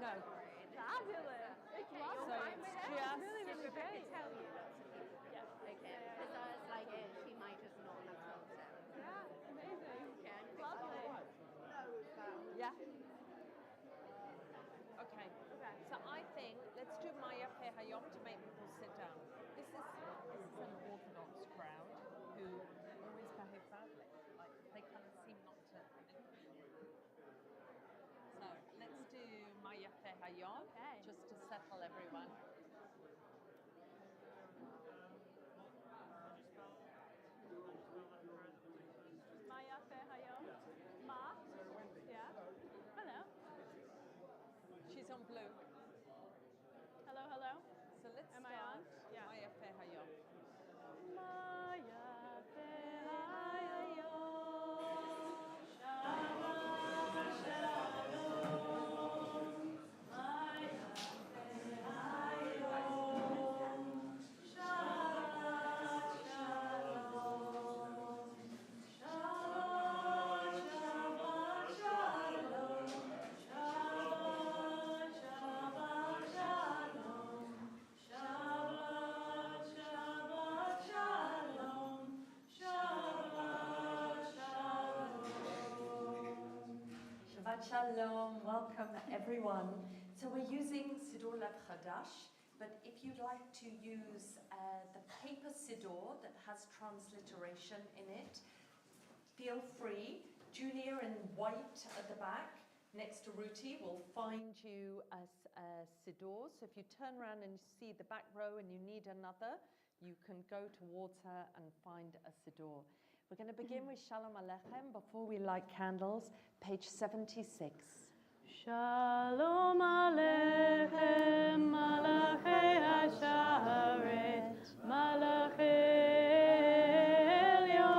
No. Fabulous. It's lovely. So it's just really great. Tell you that. Okay. Because I was like, she might just not have told them. Yeah, amazing. Okay. Lovely. yeah. Okay. So I think let's do Maya Fe Hayom to make people sit down. This is an Orthodox crowd who always behave badly. Like they kind of seem not to. So let's do Maya Fe Hayom just to settle everyone. Maya Fe Hayom. Ma. Yeah. Hello. She's on blue. Hello, hello. So let's Am start I on? Yeah. Maya Fe Hayom. Maya Fe Hayom. Shabbat Shalom, welcome everyone. So we're using Siddur Lev Chadash, but if you'd like to use the paper Siddur that has transliteration in it, feel free. Julia in white at the back, next to Ruti, will find you a Siddur. So if you turn around and see the back row and you need another, you can go towards her and find a Siddur. We're going to begin with Shalom Aleichem before we light candles, page 76. Shalom Aleichem, Malachei Hasharet, Malachei Elyon,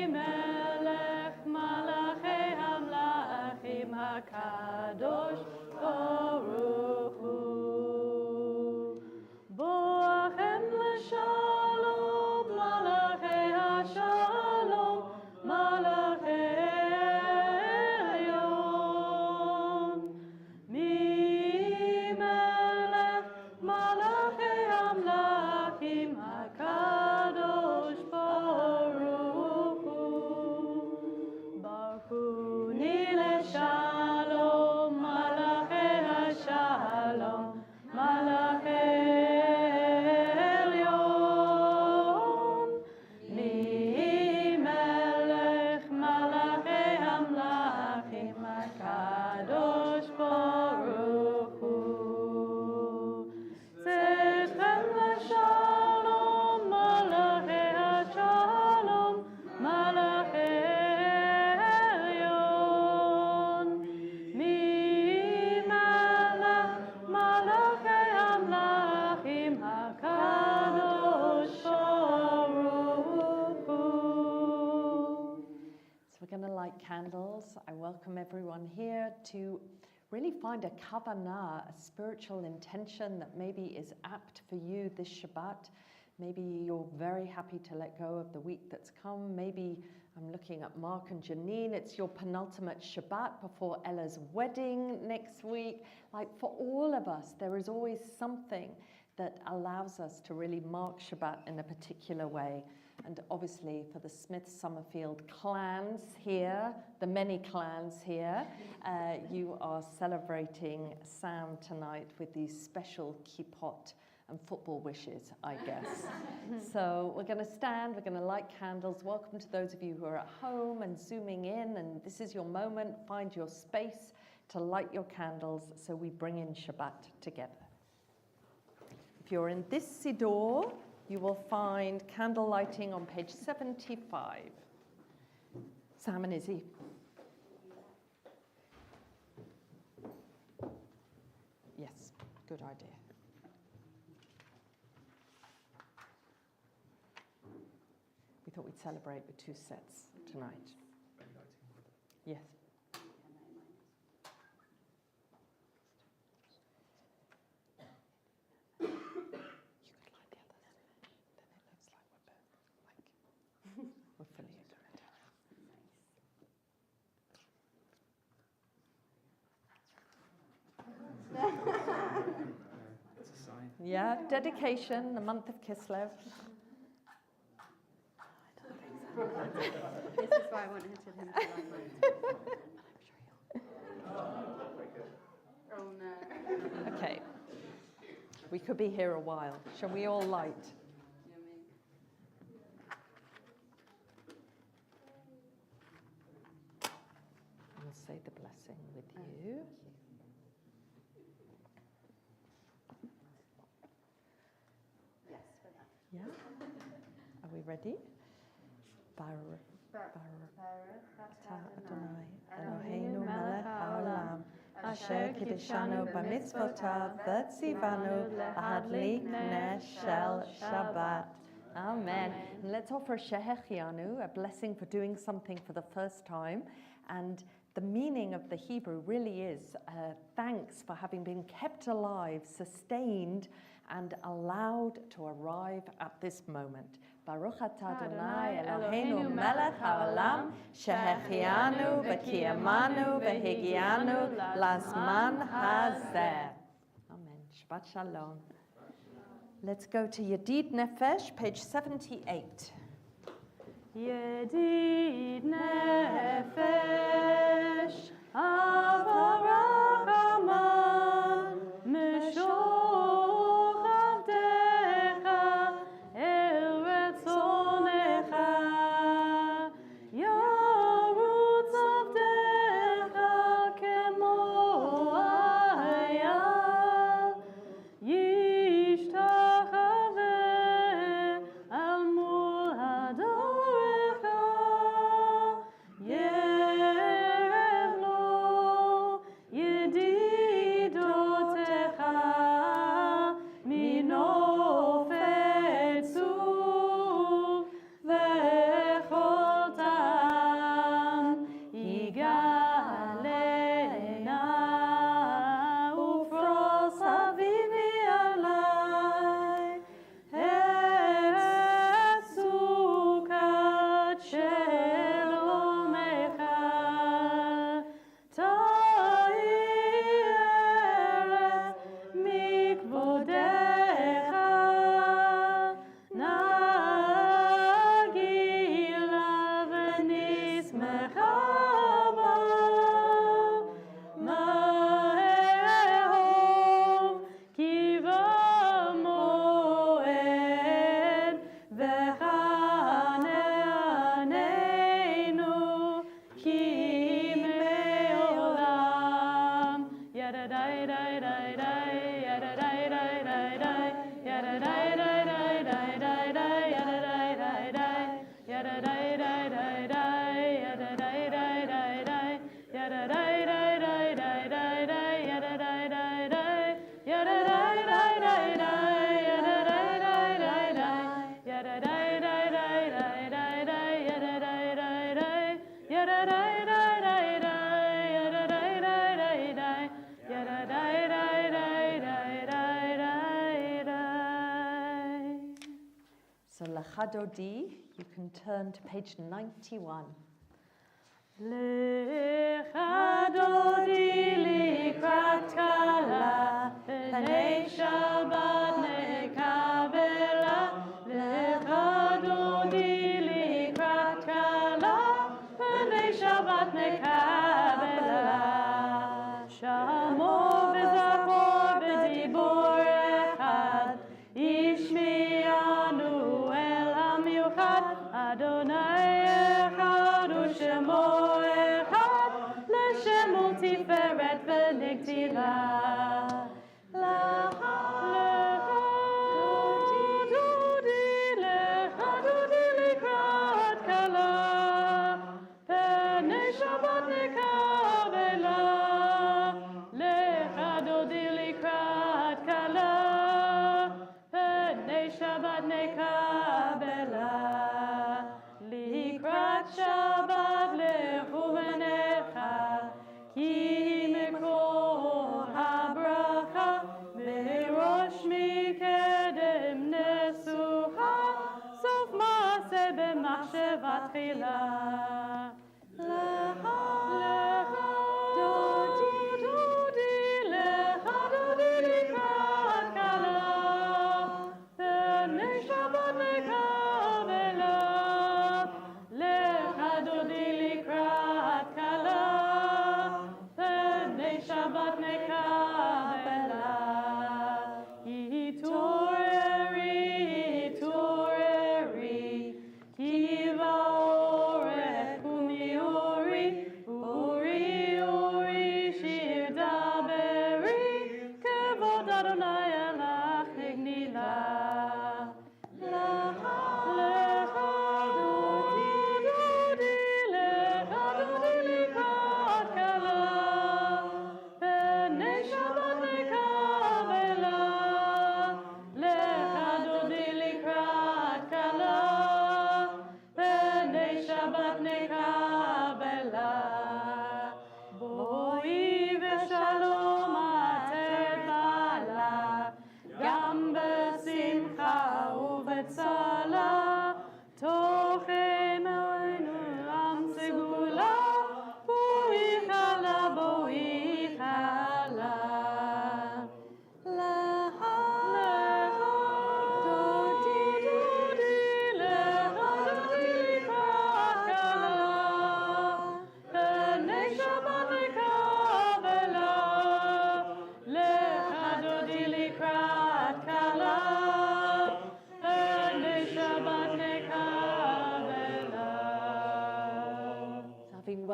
Melech Malachei Hamlachim HaKadosh Baruch Hu, Boachem L'Shalom, Malachei HaShalom, Malachei Elyon, Melech Malachei Hamlachim HaKadosh Baruch Hu, Baruch Hu Nilei Shalom, Malachei HaShalom, Malachei Elyon, Melech Malachei Hamlachim HaKadosh Baruch Hu, Tzedchem L'Shalom, Malachei HaShalom, Malachei Elyon, Melech Malachei Hamlachim HaKadosh Baruch Hu. So we're going to light candles. I welcome everyone here to really find a kavanah, a spiritual intention that maybe is apt for you this Shabbat. Maybe you're very happy to let go of the week that's come. Maybe I'm looking at Mark and Janine. It's your penultimate Shabbat before Ella's wedding next week. Like for all of us, there is always something that allows us to really mark Shabbat in a particular way. And obviously for the Smith-Summerfield clans here, the many clans here, you are celebrating Sam tonight with these special kippot and football wishes, I guess. So we're going to stand, we're going to light candles. Welcome to those of you who are at home and zooming in, and this is your moment. Find your space to light your candles so we bring in Shabbat together. If you're in this Siddur, you will find candle lighting on page 75. Sam and Izzy. Yes, good idea. We thought we'd celebrate with two sets tonight. Yes. You could light the others. Then it looks like we're filling it. Yeah, dedication, the month of Kislev. This is why I wanted him to Oh no. Okay. We could be here a while. Shall we all light? We'll say the blessing with you. Yes, for that. Yeah? Are we ready? Baruch atah Adonai Eloheinu melech haolam asher kiddushanu b'mitzvotav v'tzivanu lahadlik ner shel Shabbat. Amen. And let's offer Shehechianu, a blessing for doing something for the first time. And the meaning of the Hebrew really is thanks for having been kept alive, sustained, and allowed to arrive at this moment. Baruch atah Adonai Eloheinu melech haolam shehechianu v'kiyamanu v'higianu lazman hazeh. Amen. Shabbat Shalom. Let's go to Yedid Nefesh, page 78. Yedid nefesh avarachaman meshoch avdecha el retzonecha yarutz avdecha kemo ayal yishtachaveh al mul hadorecha yerev lo yedidotecha minofet suv vechol tam yigalena ufros avivi alai et sukat shelomecha ta'ireh mikvodecha nagila v'nismecha ba ma'ehov kivamoed v'chaneanenu ki me'olam yadadai-dai-dai-dai yadadai-dai-dai-dai yadadai-dai-dai-dai yadadai-dai-dai yadadai-dai-dai yadadai-dai-dai yadadai-dai-dai-dai So Lachadodi, you can turn to page 91. Lecha dodi likrat kala, b'nei Shabbat nekabela. Lecha dodi likrat kala, b'nei Shabbat nekabela. Shamo v'zachor v'dibor echad, ishmi'anu el hamiuchad, Adonai echad u'shemo echad, l'shem u'tiferet v'nigtila. Lecha dodi likrat kala, b'nei Shabbat nekabela. Lecha dodi likrat kala, b'nei Shabbat nekabela. Likrat Shabbat lechu v'necha, ki mikol habracha, v'rosh mikedem nesucha, sof maaseh b'machsheva tchila. Lecha dodi likrat kala,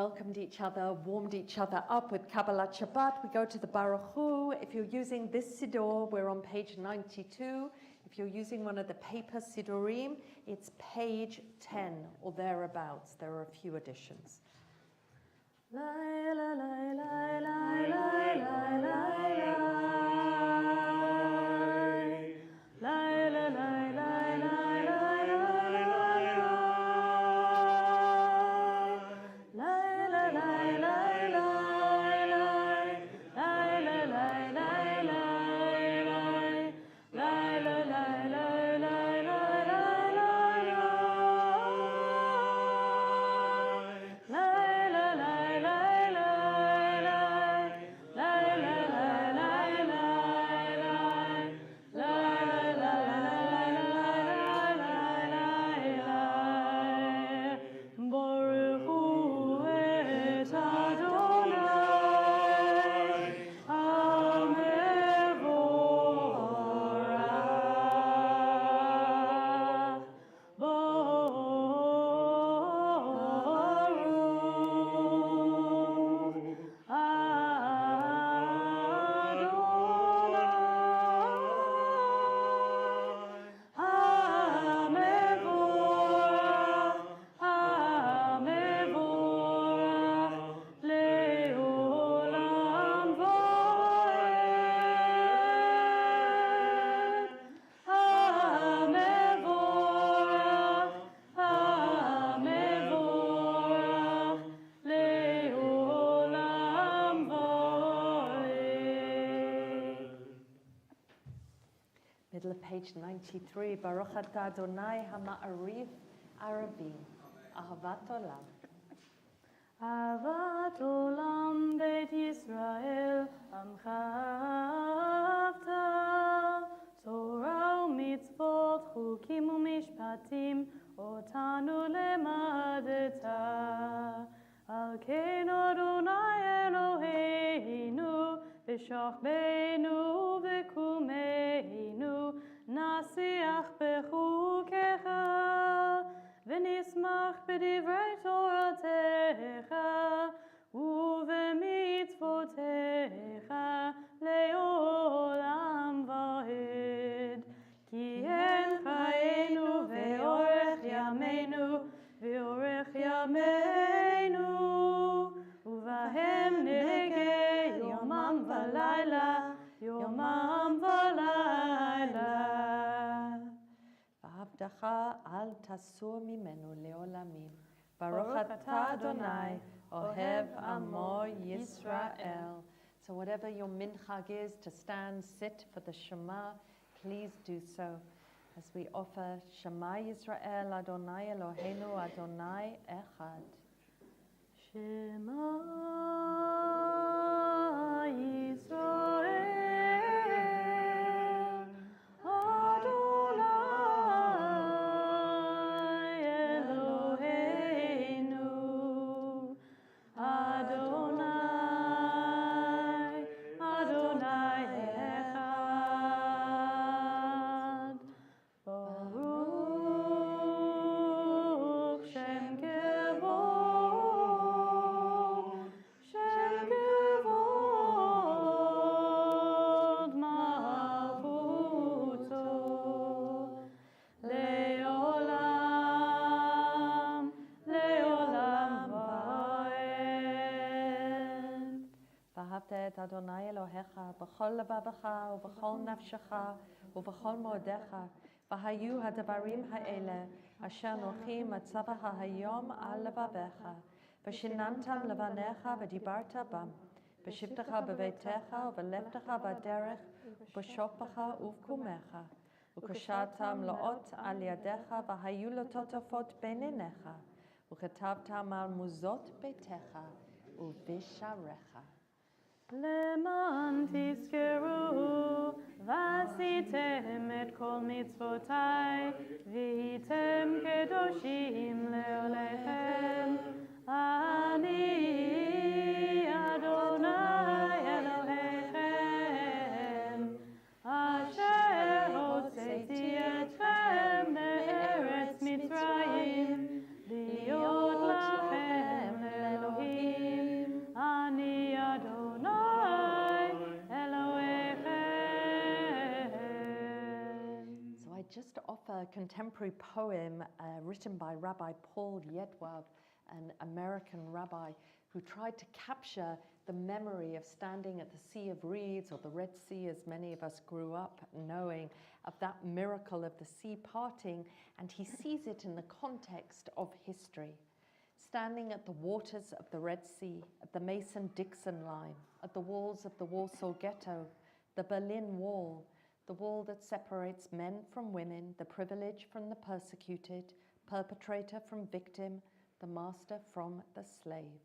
welcomed each other, warmed each other up with Kabbalat Shabbat. We go to the Baruch Hu. If you're using this Siddur, we're on page 92. If you're using one of the paper Siddurim, it's page 10 or thereabouts. There are a few additions. La, la, la, la, la, la, la, la. Middle of page 93. Baruch atah Adonai ha'ma'arif arabim. Ahavat olam. Ahavat olam Beit Yisrael Amcha Avta Torah u'mitzvot chukim u'mishpatim Otanu lemadeta Al kein Adonai Eloheinu V'shachbeinu v'kumeinu Nasiach bechukecha V'nismach b'divrei Toratecha U'v'mitzvotecha le'olam va'ed Ki en chayenu ve'orech yameinu ve'orech yameinu Uvahem negei yomam v'layla yomam v'layla V'havdacha al tasur mimenu le'olamim. Baruch atah Adonai ohev amo Yisrael. So whatever your minchag is, to stand, sit for the Shema, please do so. As we offer Shema Yisrael, Adonai Eloheinu, Adonai Echad. Shema Yisrael Adonai Eloheinu Adonai Adonai Echad Baruch Shem Kevod Shem Kevod Malchuto Leolam Leolam Va'ed ואהבת את אדוני אלוהיך בכל לבבך ובכל נפשך ובכל מאודיך, והיו הדברים האלה אשר אנוכי מצווך היום על לבביך, ושיננתם לבניך ודיברת בם, בשבתך בביתך ובלכתך בדרך, ובשוכבך ובקומך, וקשרתם לאות על ידיך, והיו לטוטפות בין עיניך, וכתבתם על מוזות ביתך ובשעריך. למען תזכרו ועשיתם את כל מצוותיי והייתם קדושים לעולכם אני אדוני אלוהיכם אשר הוצאתי אתכם מארץ מצרים להיות לכם לאלוהים a contemporary poem written by Rabbi Paul Yedwab, an American rabbi who tried to capture the memory of standing at the Sea of Reeds, or the Red Sea as many of us grew up knowing, of that miracle of the sea parting, and he sees it in the context of history. Standing at the waters of the Red Sea, at the Mason-Dixon line, at the walls of the Warsaw Ghetto, the Berlin Wall, the wall that separates men from women, the privileged from the persecuted, perpetrator from victim, the master from the slave.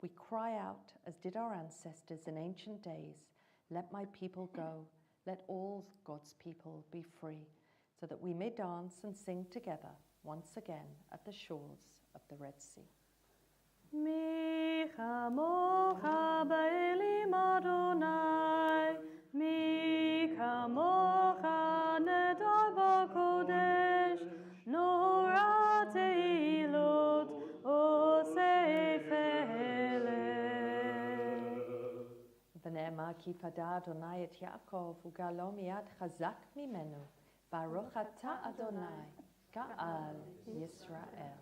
We cry out, as did our ancestors in ancient days, let my people go, let all God's people be free, so that we may dance and sing together once again at the shores of the Red Sea. Mi chamocha ba'elim Adonai, mi chamocha nedar b'kodesh, nora teilot osei feleh. ונאמר כי פדה אדוני את יעקב וגאלו מיד חזק ממנו, ברוך אתה אדוני, גאל ישראל.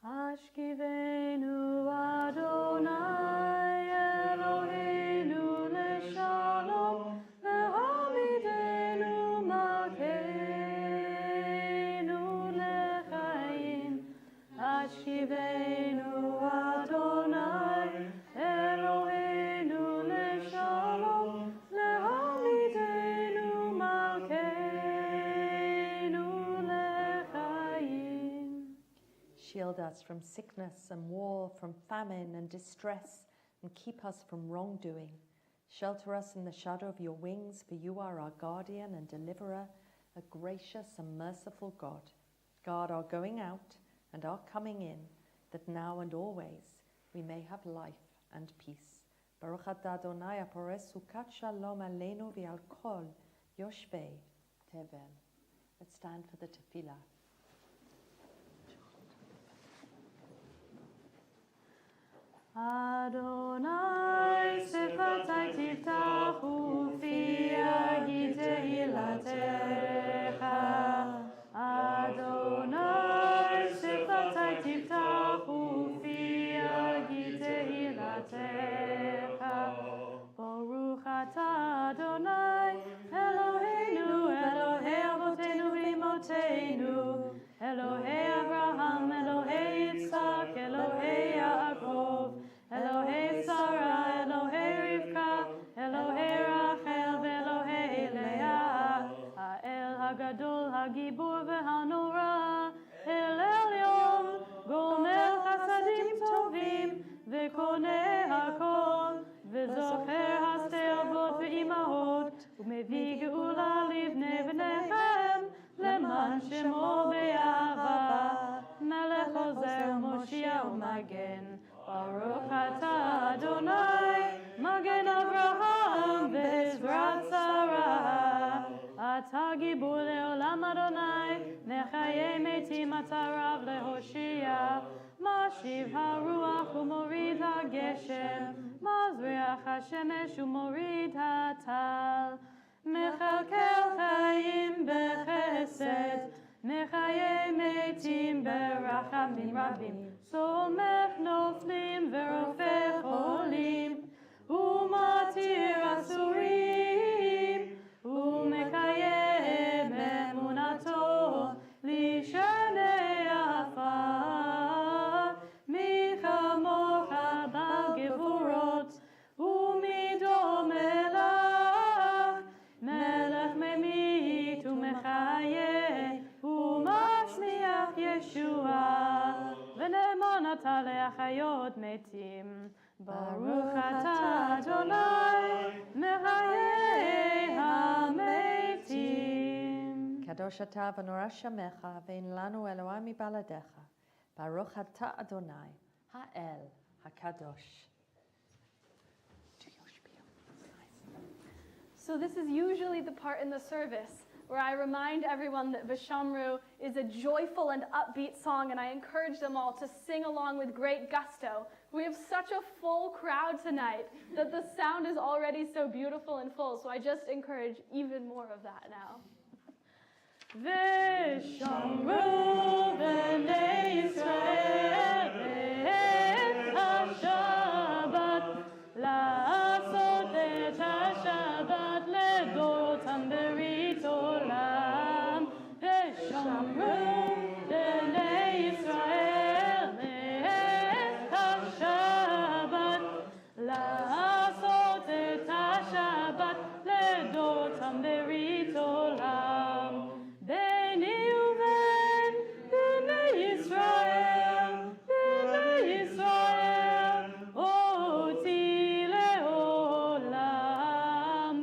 Ashkivenu Adonai Eloheinu leshalom, ve'hamidenu malkeinu lechaim. Ashkivenu Adonai Eloheinu leshalom, ve'hamidenu malkeinu lechaim. Shield us from sickness and war, from famine and distress, and keep us from wrongdoing. Shelter us in the shadow of your wings, for you are our guardian and deliverer, a gracious and merciful God. Guard our going out and our coming in, that now and always we may have life and peace. Baruch atah Adonai aporeh sukat shalom aleinu v'al kol yoshvei tevel. Let's stand for the tefillah. Adonai sefatai tiftachu fi agi tehilatecha. Adonai sefatai tiftachu fi agi tehilatecha. Baruch atah Adonai Eloheinu Elohei avotenu v'imotenu, Elohei Abraham, Elohei Yitzhak, Elohei Yaakov, Elohei Sarah, Elohei Rivka, Elohei Rachel, ve'Elohei Leah, Ha'el Hagadol, Hagibur ve'Hanora, El Elyon, Gomel Chasadim Tovim, ve'Koneh Hakol, ve'Zocher Hastelvot ve'Imahot, u'mevii geula livnei v'nechem, למען שמו באהבה, מלך עוזר מושיע ומגן. ברוך אתה אדוני, מגן אברהם ועזרת שרה. אתה גיבור לעולם אדוני, מחיי מתים אתה רב להושיע. משיב הרוח ומוריד הגשם, מזריח השמש ומוריד הטל. מכלכל חיים בחסד, מחיי מתים ברחמים רבים. סומך נופלים ורופא חולים, ומתיר אסורים, ומקיים אמונתו לשני עפר. מי כמוך בגבורות ומדום מלך, מלך ממית ומחיה ומשמיח ישועה, ונאמן אתה להחיות מתים. ברוך אתה אדוני מחיי המתים. קדוש אתה ונורא שמך, ואין לנו אלוהי מבלעדיך. ברוך אתה אדוני, האל הקדוש. So this is usually the part in the service where I remind everyone that Vishamru is a joyful and upbeat song, and I encourage them all to sing along with great gusto. We have such a full crowd tonight that the sound is already so beautiful and full, so I just encourage even more of that now. ושמרו בני ישראל את השבת, לעשות את השבת לדורותם ברית עולם. ושמרו בני ישראל את השבת, לעשות את השבת לדורותם ברית עולם. בני ובין בני ישראל, אותי לעולם.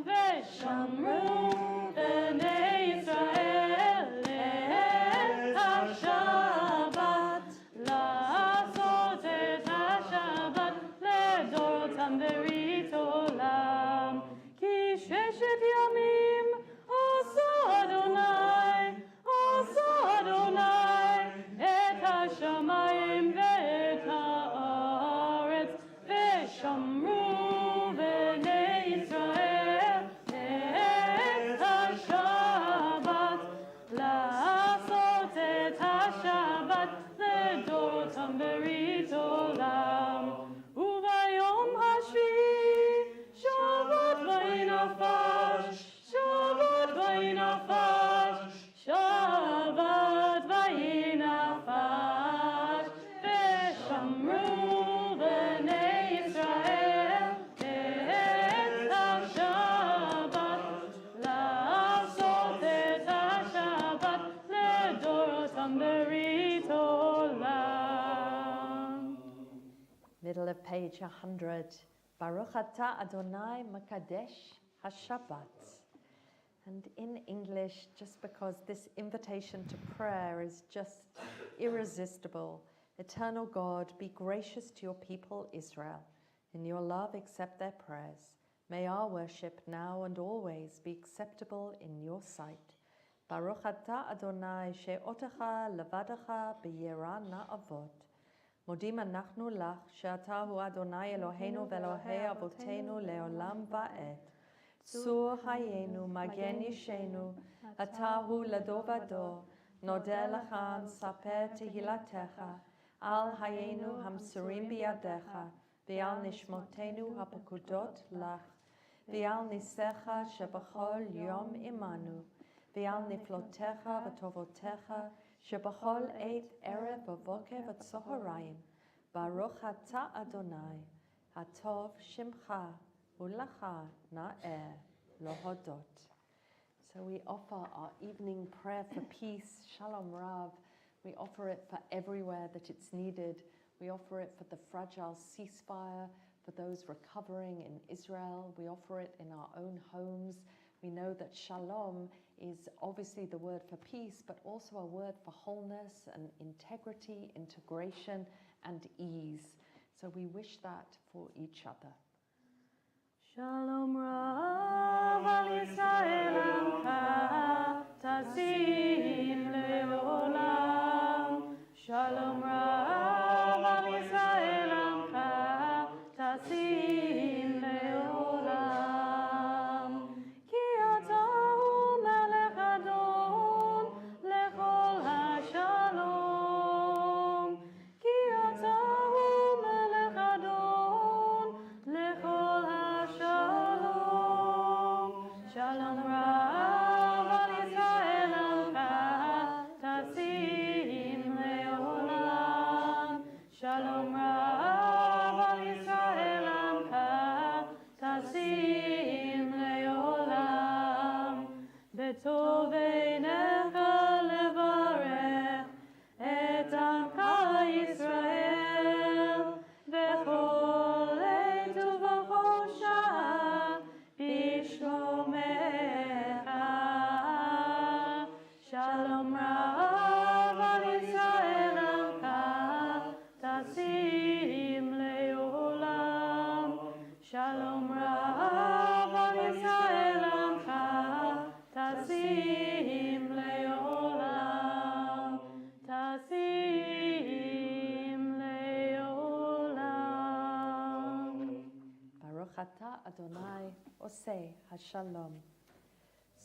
ושמרו בני ישראל את השבת, לעשות את השבת לדורותם ברית עולם. כי ששת ימים עשה אדוני את השמיים ואת הארץ. ושמרו בני ישראל את השבת, לעשות את השבת לדורותם ברית עולם. וביום השביעי שבת ויהי נפש, שבת ויהי נפש, שבת ויהי נפש. ושמרו בני ישראל את השבת, לעשות את השבת לדורותם ברית עולם. Middle of page 100. Baruch atah Adonai Makadesh HaShabbat. And in English, just because this invitation to prayer is just irresistible, Eternal God, be gracious to your people Israel. In your love, accept their prayers. May our worship now and always be acceptable in your sight. Baruch atah Adonai she'otecha levadecha b'yirah na'avot. מודים אנחנו לך שאתה הוא אדוני אלוהינו ואלוהי אבותינו לעולם ועד. צור חיינו, מגן אישנו, אתה הוא לדור ודור. נודה לך, נספר תהילתך, על חיינו המסורים בידיך, ועל נשמותינו הפקודות לך, ועל ניסיך שבכל יום עמנו, ועל נפלותיך וטובותיך, שבכל עת ערב ובוקר וצהריים. ברוך אתה אדוני, הטוב שמך, ולך נאה להודות. So we offer our evening prayer for peace, Shalom Rav. We offer it for everywhere that it's needed. We offer it for the fragile ceasefire, for those recovering in Israel. We offer it in our own homes. We know that Shalom is obviously the word for peace, but also a word for wholeness and integrity, integration, and ease. So we wish that for each other. Shalom Rav al Yisrael Amcha Tasim Leolam. Shalom Rav al Yisrael Amcha Tasim Leolam. Ki ata hu melech adon lechol hashalom. Ki ata hu melech adon lechol hashalom. Shalom Rav al Yisrael Amcha Tasim Leolam. Shalom Rav al Yisrael Amcha Tasim Leolam. B'tov einecha levarech et amcha Yisrael v'chol עת ובכל שעה בשלומך. Shalom Rav al Yisrael Amcha Tasim Leolam. Shalom Rav al Yisrael Amcha Tasim Leolam. Tasim Leolam. Baruch atah Adonai oseh hashalom.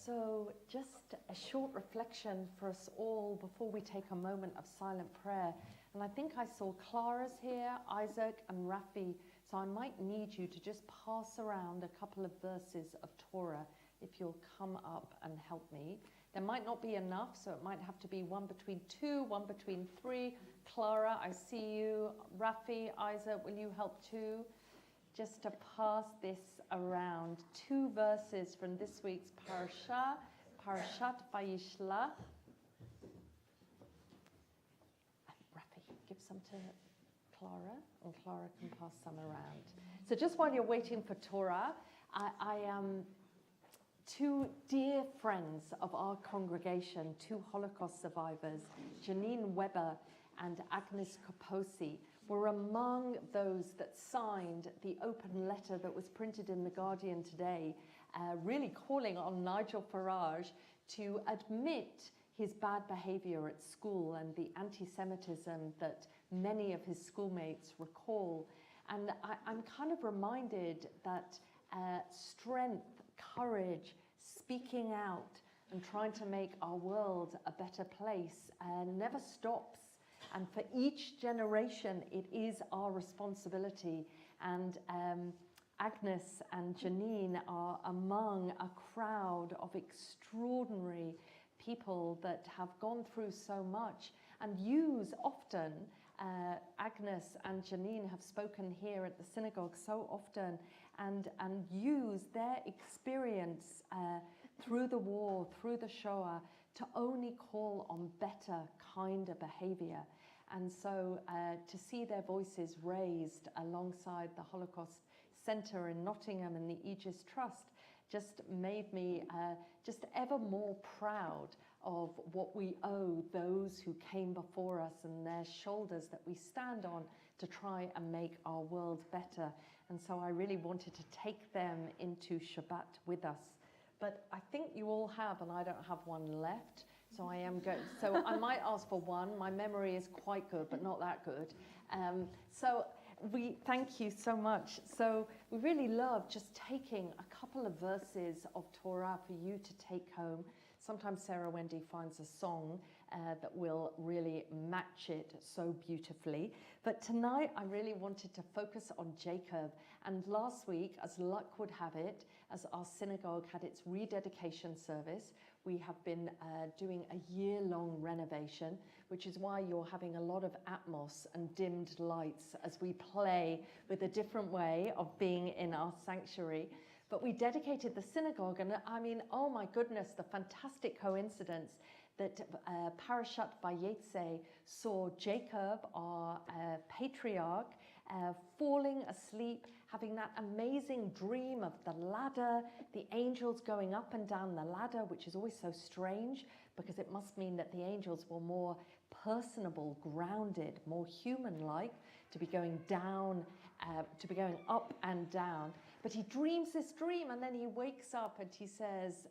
So just a short reflection for us all before we take a moment of silent prayer. And I think I saw Clara's here, Isaac and Rafi. So I might need you to just pass around a couple of verses of Torah if you'll come up and help me. There might not be enough, so it might have to be one between 2, one between 3. Clara, I see you. Rafi, Isaac, will you help too? Just to pass this around. 2 verses from this week's parasha, Parashat Vayishlach. Rafi, give some to Clara, and Clara can pass some around. So just while you're waiting for Torah, I am 2 dear friends of our congregation, 2 Holocaust survivors, Janine Weber and Agnes Kaposi, were among those that signed the open letter that was printed in The Guardian today, really calling on Nigel Farage to admit his bad behavior at school and the anti-Semitism that many of his schoolmates recall. And I'm kind of reminded that strength, courage, speaking out and trying to make our world a better place never stops. And for each generation, it is our responsibility. And Agnes and Janine are among a crowd of extraordinary people that have gone through so much and use often, Agnes and Janine have spoken here at the synagogue so often and use their experience through the war, through the Shoah, to only call on better, kinder behavior. And so to see their voices raised alongside the Holocaust Centre in Nottingham and the Aegis Trust just made me just ever more proud of what we owe those who came before us and their shoulders that we stand on to try and make our world better. And so I really wanted to take them into Shabbat with us. But I think you all have, and I don't have one left. So I am going. So I might ask for one. My memory is quite good, but not that good. So we thank you so much. So we really love just taking a couple of verses of Torah for you to take home. Sometimes Sarah Wendy finds a song that will really match it so beautifully. But tonight I really wanted to focus on Jacob. And last week, as luck would have it, as our synagogue had its rededication service, we have been doing a year-long renovation, which is why you're having a lot of atmos and dimmed lights as we play with a different way of being in our sanctuary. But we dedicated the synagogue, and I mean, oh my goodness, the fantastic coincidence that Parashat Vayetze saw Jacob, our patriarch, falling asleep, having that amazing dream of the ladder, the angels going up and down the ladder, which is always so strange because it must mean that the angels were more personable, grounded, more human-like, to be going down, to be going up and down. But he dreams this dream and then he wakes up and he says,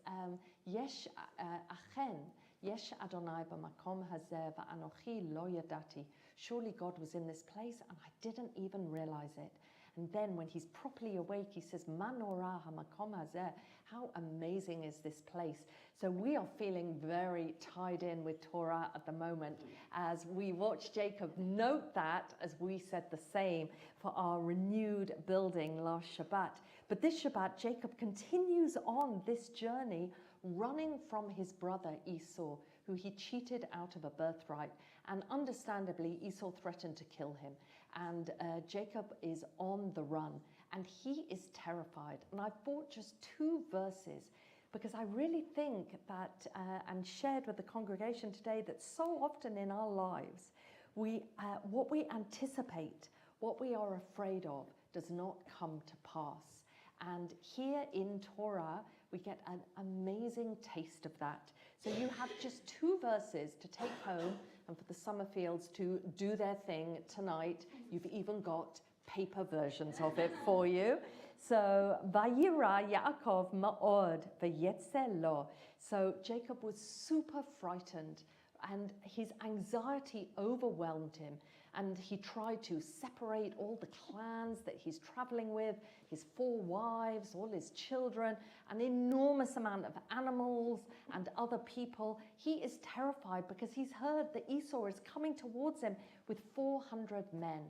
Yesh achen, Yesh Adonai b'makom hazeh v'anochi lo yadati. Surely God was in this place and I didn't even realize it. And then when he's properly awake, he says, Manora hamakom hazeh. How amazing is this place? So we are feeling very tied in with Torah at the moment as we watch Jacob note that, as we said the same for our renewed building last Shabbat. But this Shabbat, Jacob continues on this journey running from his brother Esau, who he cheated out of a birthright. And understandably, Esau threatened to kill him. And Jacob is on the run and he is terrified. And I brought just 2 verses because I really think that, and shared with the congregation today, that so often in our lives, what we anticipate, what we are afraid of, does not come to pass. And here in Torah, we get an amazing taste of that. So you have just 2 verses to take home and for the Summerfields to do their thing tonight. You've even got paper versions of it for you. So, Vayira Yaakov ma'od v'yetze lo. So Jacob was super frightened and his anxiety overwhelmed him. and he tried to separate all the clans that he's traveling with, his 4 wives, all his children, an enormous amount of animals and other people. He is terrified because he's heard that Esau is coming towards him with 400 men.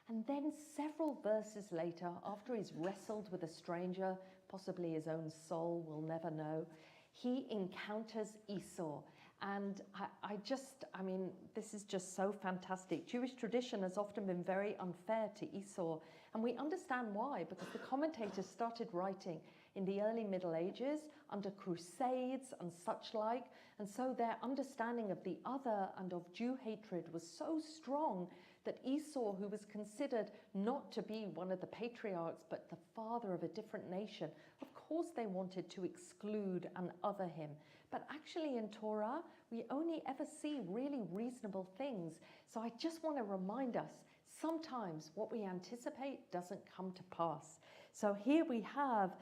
And then several verses later, after he's wrestled with a stranger, possibly his own soul, we'll never know, he encounters Esau. And I mean, this is just so fantastic. Jewish tradition has often been very unfair to Esau, and we understand why, because the commentators started writing in the early Middle Ages under crusades and such like, and so their understanding of the other and of Jew hatred was so strong that Esau, who was considered not to be one of the patriarchs but the father of a different nation, of course they wanted to exclude and other him. But actually in Torah, we only ever see really reasonable things. So I just want to remind us, sometimes what we anticipate doesn't come to pass. So here we have,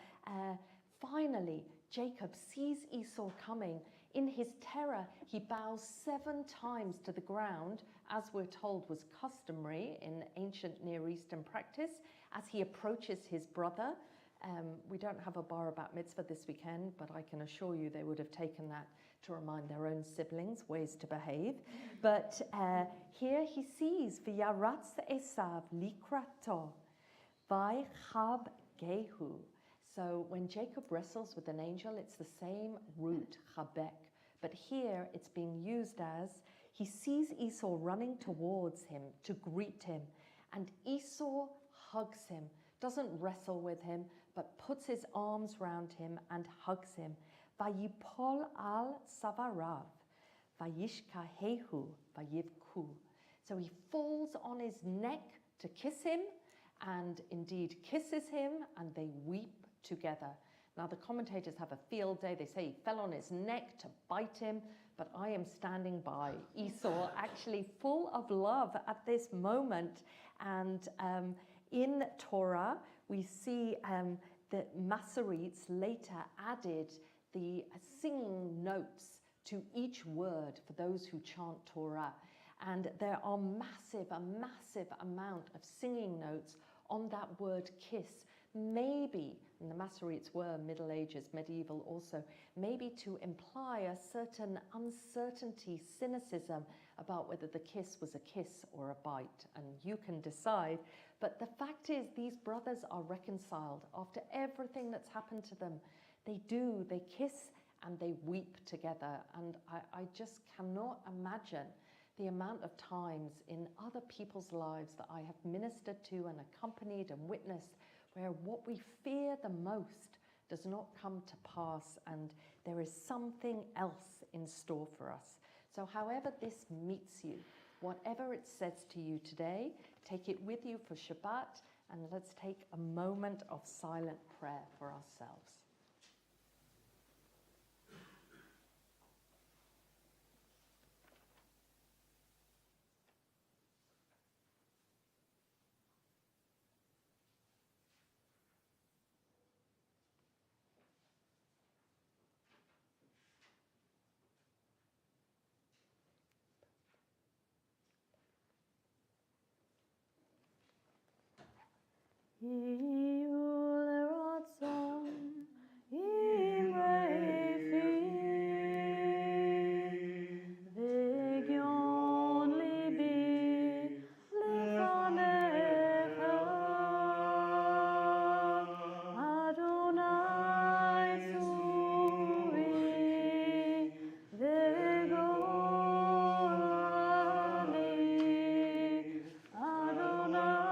finally, Jacob sees Esau coming. In his terror, he bows 7 times to the ground, as we're told was customary in ancient Near Eastern practice, as he approaches his brother. We don't have a bar bat mitzvah this weekend, but I can assure you they would have taken that to remind their own siblings ways to behave. But here he sees, V'yaratz Esav likrato, v'chab gehu. So when Jacob wrestles with an angel, it's the same root, chabek. But here it's being used as, he sees Esau running towards him to greet him, and Esau hugs him, doesn't wrestle with him, but puts his arms round him and hugs him. Vayipol al savarav, vayishkahehu, vayivku. So he falls on his neck to kiss him, and indeed kisses him, and they weep together. Now the commentators have a field day. They say he fell on his neck to bite him, but I am standing by. Esau actually full of love at this moment. And in Torah, we see that Masoretes later added the singing notes to each word for those who chant Torah. And there are a massive amount of singing notes on that word kiss. Maybe, and the Masoretes were Middle Ages, medieval also, maybe to imply a certain uncertainty, cynicism about whether the kiss was a kiss or a bite, and you can decide. But the fact is, these brothers are reconciled after everything that's happened to them. They kiss and they weep together, and I just cannot imagine the amount of times in other people's lives that I have ministered to and accompanied and witnessed where what we fear the most does not come to pass, and there is something else in store for us. So however this meets you, whatever it says to you today, take it with you for Shabbat, and let's take a moment of silent prayer for ourselves. Adonai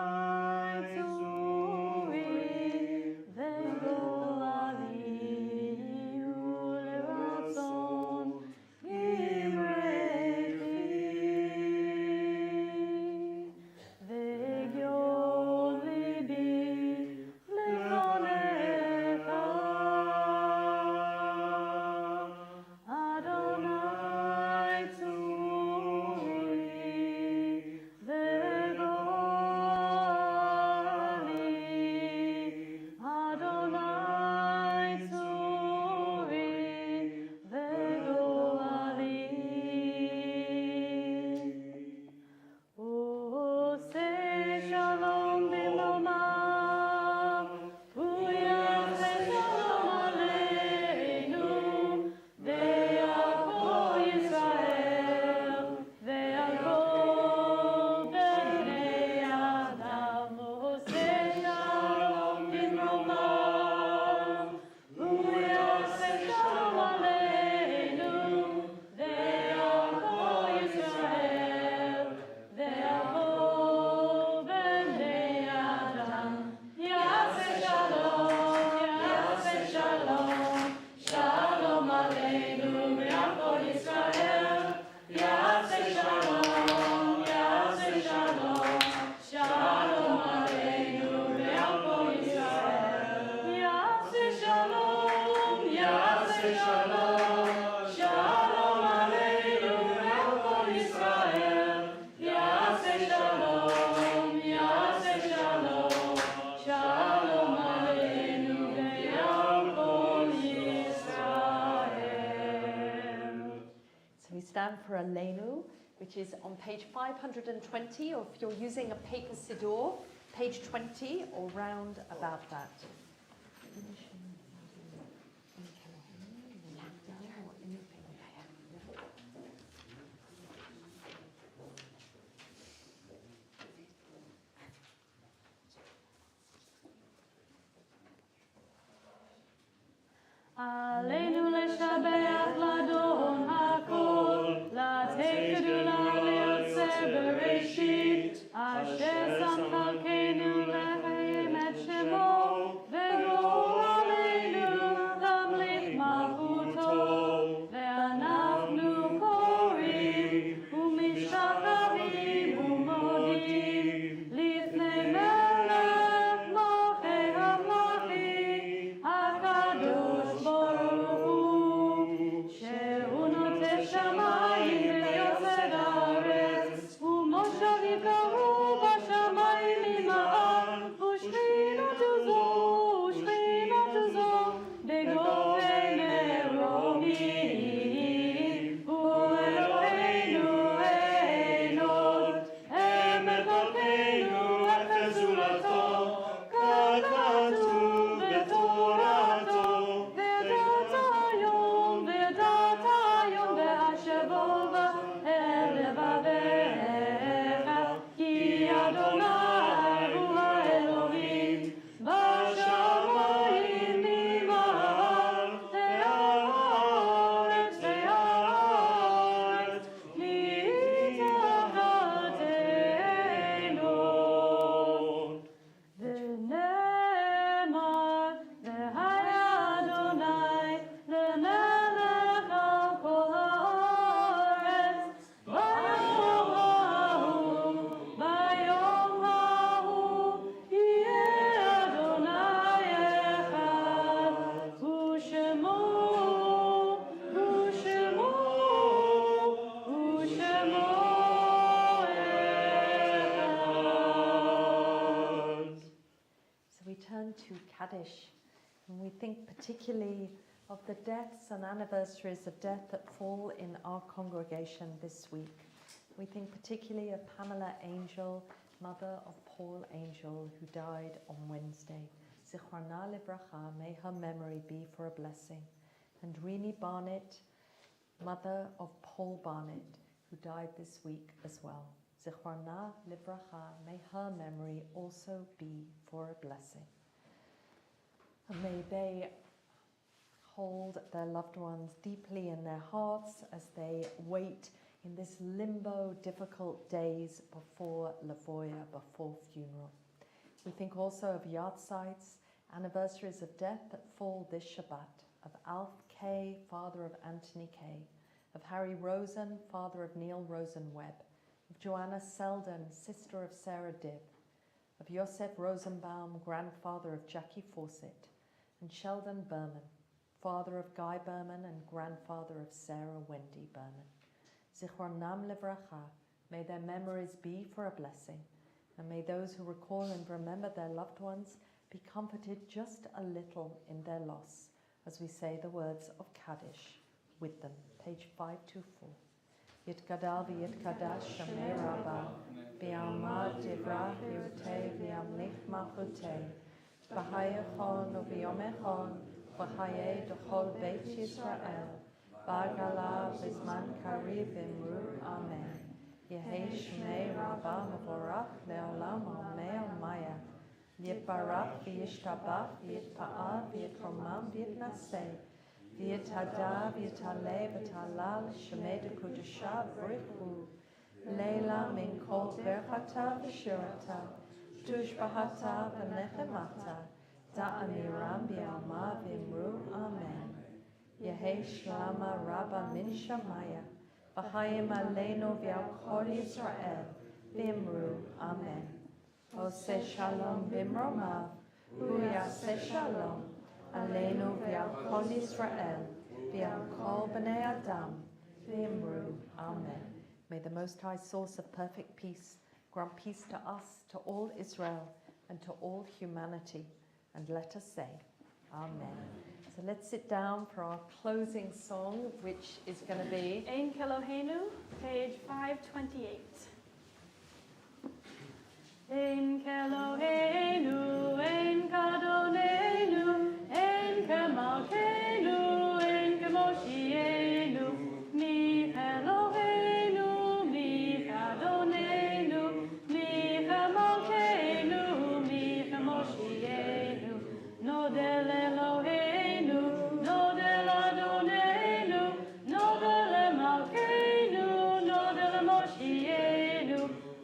which is on page 520, or if you're using a paper siddur, page 20, or round about that. עלינו לשבח לאדון הכל, לתת גדולה ליוצא בראשית, אשר שם חלקנו לחיים את שמו, וגור עלינו להמליך מלכותו, ואנחנו קוראים ומשתחווים ומודים לפני מלך מלכי המלכים, הקדוש ברוך הוא, שהוא נוטה שמיים ויוסד הארץ, ומושב יקראו בשמיים ממעל, ושכינות זו בגופי מרומים. הוא אלוהינו אין עוד, אמת אלוקינו את זולתו, ככתוב בתורתו. וידעת היום והשבוע אל לבביך, כי אדוני הוא האלוהים בשמיים ממעל, והארץ מתחתנו. ונאמר, והיה אדוני למלך על כל הארץ, ביום ההוא יהיה אדוני אחד, ושמו אחד. So we turn to Kaddish, and we think particularly of the deaths and anniversaries of death that fall in our congregation this week. We think particularly of Pamela Angel, mother of Paul Angel, who died on Wednesday. Zichrona Livracha, may her memory be for a blessing. And Rini Barnett, mother of Paul Barnett, who died this week as well. Zichrona Livracha, may her memory also be for a blessing. And may they hold their loved ones deeply in their hearts as they wait in this limbo, difficult days before Lavoya, before funeral. We think also of yahrzeits, anniversaries of death that fall this Shabbat, of Alf Kay, father of Anthony Kay, of Harry Rosen, father of Neil Rosen Webb, of Joanna Selden, sister of Sarah Dibb, of Yosef Rosenbaum, grandfather of Jackie Fawcett, and Sheldon Berman, father of Guy Berman and grandfather of Sarah Wendy Berman. Zichronam Livracha, may their memories be for a blessing, and may those who recall and remember their loved ones be comforted just a little in their loss, as we say the words of Kaddish with them. Page 524. Yitkadal v'yitkadash Shemei Rabbah, v'yamad divrah yutei v'yamlich malchutei, v'hayachon u'v'yom echon, v'chayei d'chol beit Yisrael, v'agala v'zman kariv v'imru, Amen. Yehei Shemei Rabbah mevorach le'olam ha'omei ha'maya, yitbarach v'yishtabach v'yitpa'al v'yitromam v'yitnaseh, v'yitada v'yitaleh v'talal shemei d'kudusha v'richu, leila min kol berchata v'shirata, tushbahata v'nechemata, da'amiram b'yalma v'imru, Amen. Yehei shlama rabba min shamaya, v'chayim aleinu v'al kol Yisrael, v'imru, Amen. Oseh shalom b'mromav, hu yaseh shalom, aleinu v'al kol Yisrael, v'al kol b'nei Adam, v'imru, Amen. May the Most High source of perfect peace grant peace to us, to all Israel, and to all humanity. And let us say, Amen. So let's sit down for our closing song, which is going to be Ein Keloheinu, page 528. Ein Keloheinu, Ein Kadonenu, Ein Kemalkeinu, Ein Kemoshienu, Mi Eloheinu, Mi Kadonenu, Mi Kemalkeinu, Mi Kemoshienu, Nodel Eloheinu, Nodel Adonenu, Nodel Malkeinu, Nodel Moshienu,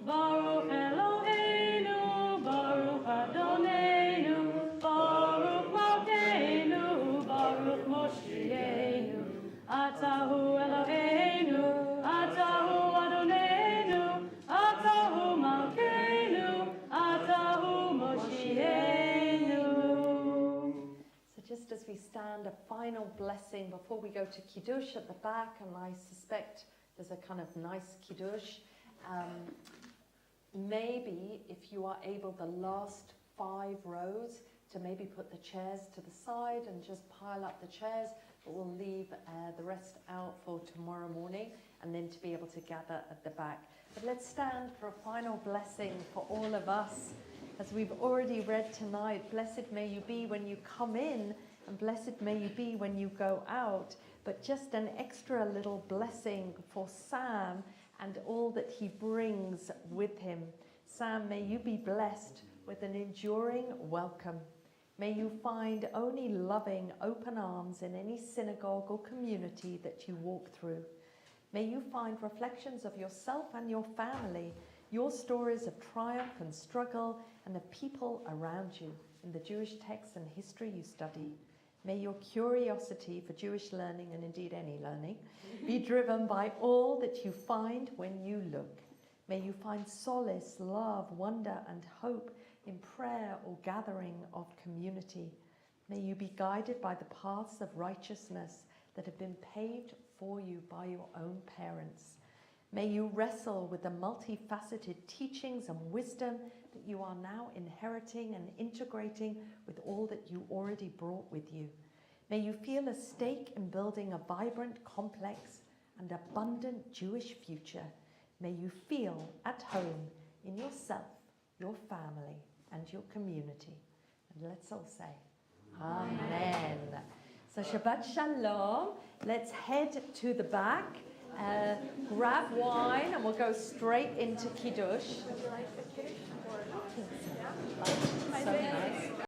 Baruch Eloheinu, Baruch Adonenu, Baruch Malkeinu, Baruch Moshienu, Atahu Eloheinu, Atahu Adonenu, Atahu Malkeinu, Atahu Moshienu. So just as we stand, a final blessing before we go to Kiddush at the back, and I suspect there's a kind of nice Kiddush. Maybe if you are able, the last 5 rows, to maybe put the chairs to the side and just pile up the chairs, but we'll leave the rest out for tomorrow morning, and then to be able to gather at the back. But let's stand for a final blessing for all of us. As we've already read tonight, blessed may you be when you come in, and blessed may you be when you go out. But just an extra little blessing for Sam and all that he brings with him. Sam, may you be blessed with an enduring welcome. May you find only loving, open arms in any synagogue or community that you walk through. May you find reflections of yourself and your family, your stories of triumph and struggle, and the people around you in the Jewish texts and history you study. May your curiosity for Jewish learning, and indeed any learning, be driven by all that you find when you look. May you find solace, love, wonder, and hope in prayer or gathering of community. May you be guided by the paths of righteousness that have been paved for you by your own parents. May you wrestle with the multifaceted teachings and wisdom that you are now inheriting and integrating with all that you already brought with you. May you feel a stake in building a vibrant, complex, and abundant Jewish future. May you feel at home in yourself, your family, and your community. And let's all say, Amen. So Shabbat Shalom. Let's head to the back, grab wine, and we'll go straight into Kiddush. Would you like the Kiddush or not? So nice.